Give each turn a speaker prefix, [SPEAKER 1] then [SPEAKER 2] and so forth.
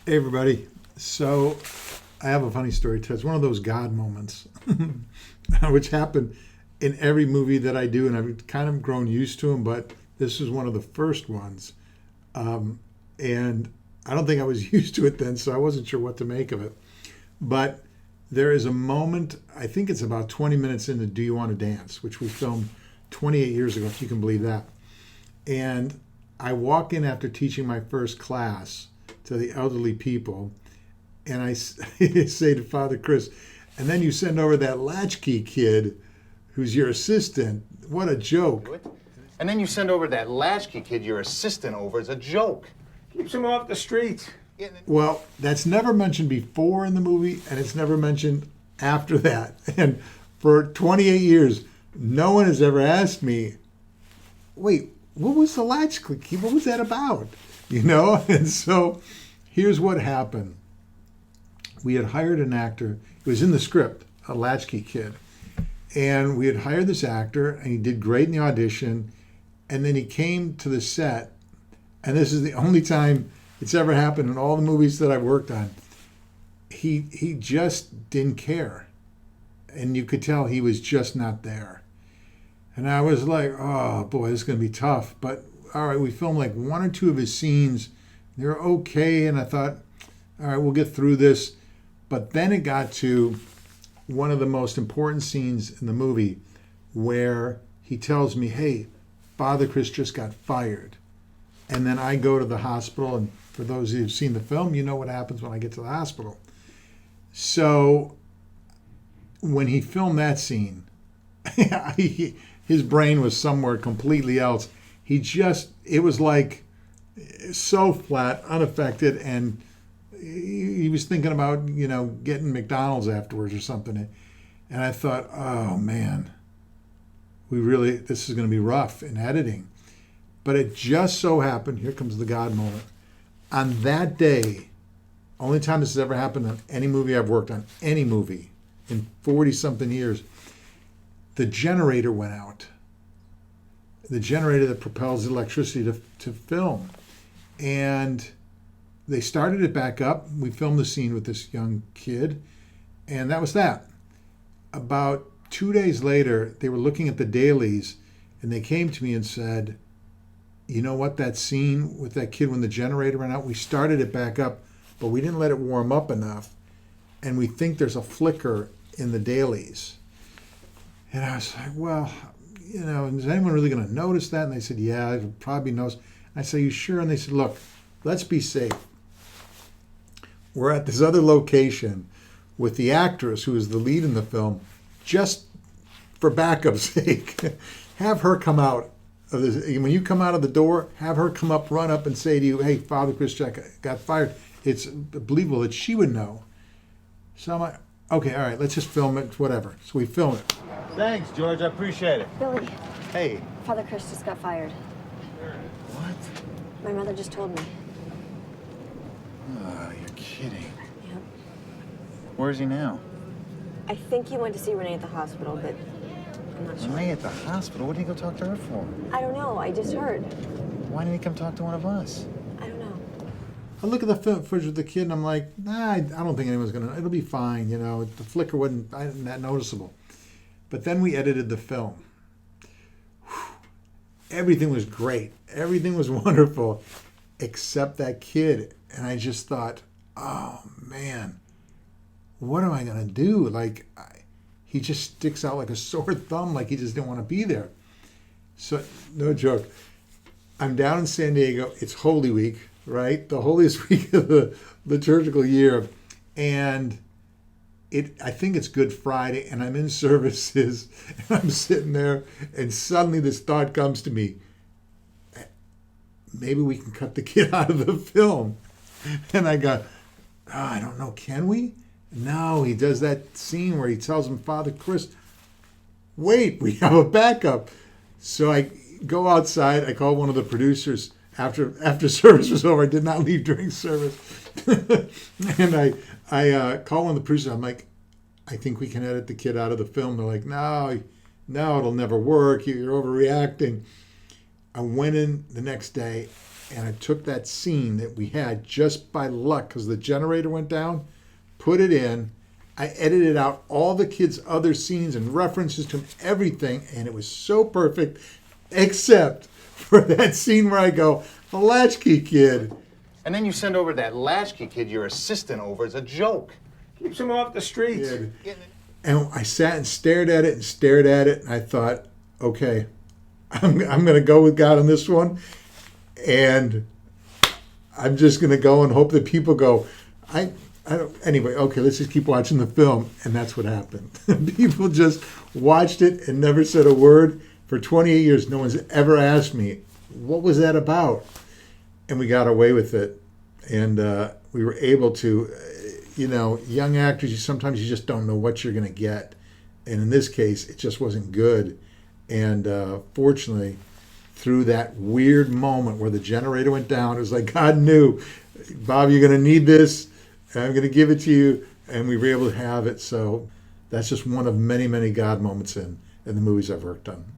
[SPEAKER 1] Hey everybody. So I have a funny story too. It's one of those God moments, which happen in every movie that I do, and I've kind of grown used to them. But this was one of the first ones, and I don't think I was used to it then, so I wasn't sure what to make of it. But there is a moment. I think it's about 20 minutes into "Do You Want to Dance," which we filmed 28 years ago, if you can believe that. And I walk in after teaching my first class to the elderly people, and I say to Father Chris, and then you send over that latchkey kid who's your assistant. What a joke.
[SPEAKER 2] And then you send over that latchkey kid, your assistant, over as a joke.
[SPEAKER 3] Keeps him off the streets.
[SPEAKER 1] Well, that's never mentioned before in the movie, and it's never mentioned after that. And for 28 years, no one has ever asked me, wait, what was the latchkey key? What was that about? You know? And so here's what happened. We had hired an actor. It was in the script, a latchkey kid. And we had hired this actor, and he did great in the audition. And then he came to the set, and this is the only time it's ever happened in all the movies that I've worked on. He just didn't care. And you could tell he was just not there. And I was like, oh boy, this is going to be tough. But all right, we filmed like one or two of his scenes. They're okay. And I thought, all right, we'll get through this. But then it got to one of the most important scenes in the movie where he tells me, hey, Father Chris just got fired. And then I go to the hospital. And for those of you who've seen the film, you know what happens when I get to the hospital. So when he filmed that scene, his brain was somewhere completely else. It was like so flat, unaffected, and he was thinking about, getting McDonald's afterwards or something. And I thought, oh man, this is going to be rough in editing. But it just so happened, here comes the God moment. On that day, only time this has ever happened on any movie I've worked on, any movie in 40 something years, the generator went out. The generator that propels electricity to film. And they started it back up. We filmed the scene with this young kid, and that was that. About 2 days later, they were looking at the dailies, and they came to me and said, you know what, that scene with that kid when the generator went out, we started it back up, but we didn't let it warm up enough, and we think there's a flicker in the dailies. And I was like, well, is anyone really going to notice that? And they said, yeah, it'll probably notice. I said, you sure? And they said, look, let's be safe. We're at this other location with the actress who is the lead in the film, just for backup's sake. Have her come out of this. When you come out of the door, have her come up, run up and say to you, hey, Father Chris got fired. It's believable that she would know. So I'm like, okay, all right, let's just film it, whatever. So we film it.
[SPEAKER 2] Thanks, George. I appreciate it.
[SPEAKER 4] Billy,
[SPEAKER 2] Hey.
[SPEAKER 4] Father Chris just got fired.
[SPEAKER 2] What?
[SPEAKER 4] My mother just told me.
[SPEAKER 2] Oh, you're kidding.
[SPEAKER 4] Yep.
[SPEAKER 2] Where is he now?
[SPEAKER 4] I think he went to see Renee at the hospital, but I'm not sure.
[SPEAKER 2] Renee at the hospital? What did he go talk to her for?
[SPEAKER 4] I don't know. I just heard.
[SPEAKER 2] Why didn't he come talk to one of us?
[SPEAKER 4] I don't know.
[SPEAKER 1] I look at the footage with the kid and I'm like, nah, I don't think anyone's going to, it'll be fine. The flicker wasn't that noticeable. But then we edited the film. Everything was great. Everything was wonderful, except that kid. And I just thought, oh man, what am I going to do? He just sticks out like a sore thumb, like he just didn't want to be there. So, no joke. I'm down in San Diego. It's Holy Week, right? The holiest week of the liturgical year. And I think it's Good Friday, and I'm in services, and I'm sitting there, and suddenly this thought comes to me. Maybe we can cut the kid out of the film. And I go, I don't know, can we? No, he does that scene where he tells him, Father Chris, wait, we have a backup. So I go outside, I call one of the producers after service was over. I did not leave during service. And I call one of the producers. I'm like, I think we can edit the kid out of the film. They're like, no, it'll never work. You're overreacting. I went in the next day, and I took that scene that we had just by luck because the generator went down, put it in. I edited out all the kids' other scenes and references to everything, and it was so perfect, except for that scene where I go, the latchkey kid.
[SPEAKER 2] And then you send over that latchkey kid, your assistant, over as a joke.
[SPEAKER 3] Keeps him off the streets.
[SPEAKER 1] And I sat and stared at it and stared at it, and I thought, okay, I'm going to go with God on this one, and I'm just going to go and hope that people go, I don't, anyway, okay, let's just keep watching the film, and that's what happened. People just watched it and never said a word. For 28 years, no one's ever asked me, what was that about? And we got away with it, and we were able to, young actors, sometimes you just don't know what you're going to get. And in this case, it just wasn't good. And fortunately, through that weird moment where the generator went down, it was like God knew, Bob, you're going to need this, and I'm going to give it to you. And we were able to have it. So that's just one of many, many God moments in the movies I've worked on.